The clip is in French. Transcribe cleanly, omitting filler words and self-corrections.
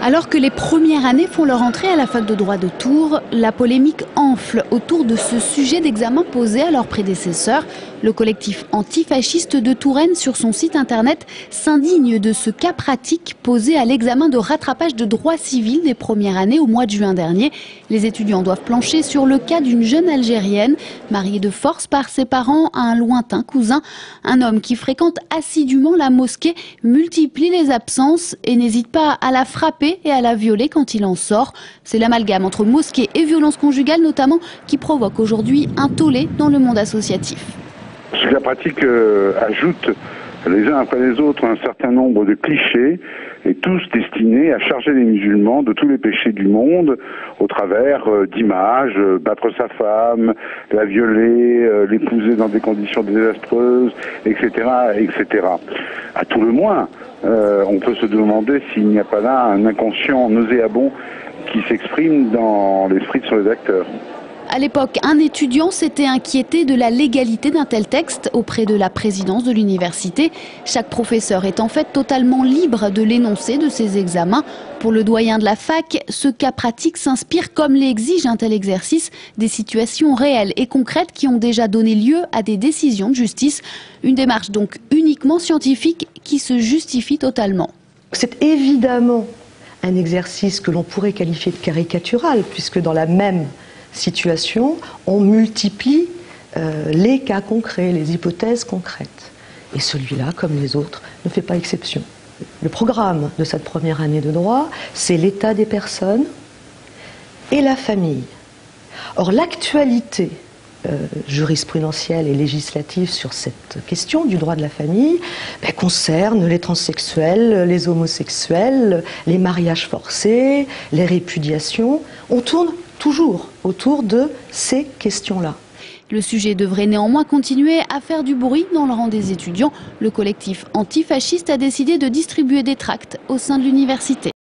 Alors que les premières années font leur entrée à la fac de droit de Tours, la polémique enfle autour de ce sujet d'examen posé à leurs prédécesseurs. Le collectif antifasciste de Touraine, sur son site internet, s'indigne de ce cas pratique posé à l'examen de rattrapage de droit civil des premières années au mois de juin dernier. Les étudiants doivent plancher sur le cas d'une jeune Algérienne, mariée de force par ses parents à un lointain cousin. Un homme qui fréquente assidûment la mosquée multiplie les absences et n'hésite pas à la frapper et à la violer quand il en sort. C'est l'amalgame entre mosquée et violence conjugale notamment qui provoque aujourd'hui un tollé dans le monde associatif. Ce cas pratique ajoute les uns après les autres un certain nombre de clichés et tous destinés à charger les musulmans de tous les péchés du monde au travers d'images, battre sa femme, la violer, l'épouser dans des conditions désastreuses, etc., etc. À tout le moins, on peut se demander s'il n'y a pas là un inconscient nauséabond qui s'exprime dans l'esprit de son rédacteur. À l'époque, un étudiant s'était inquiété de la légalité d'un tel texte auprès de la présidence de l'université. Chaque professeur est en fait totalement libre de l'énoncé de ses examens. Pour le doyen de la fac, ce cas pratique s'inspire, comme l'exige un tel exercice, des situations réelles et concrètes qui ont déjà donné lieu à des décisions de justice. Une démarche donc uniquement scientifique qui se justifie totalement. C'est évidemment un exercice que l'on pourrait qualifier de caricatural, puisque dans la même situation, on multiplie les cas concrets, les hypothèses concrètes. Et celui-là, comme les autres, ne fait pas exception. Le programme de cette première année de droit, c'est l'état des personnes et la famille. Or, l'actualité jurisprudentielle et législative sur cette question du droit de la famille concerne les transsexuels, les homosexuels, les mariages forcés, les répudiations. On tourne toujours autour de ces questions-là. Le sujet devrait néanmoins continuer à faire du bruit dans le rang des étudiants. Le collectif antifasciste a décidé de distribuer des tracts au sein de l'université.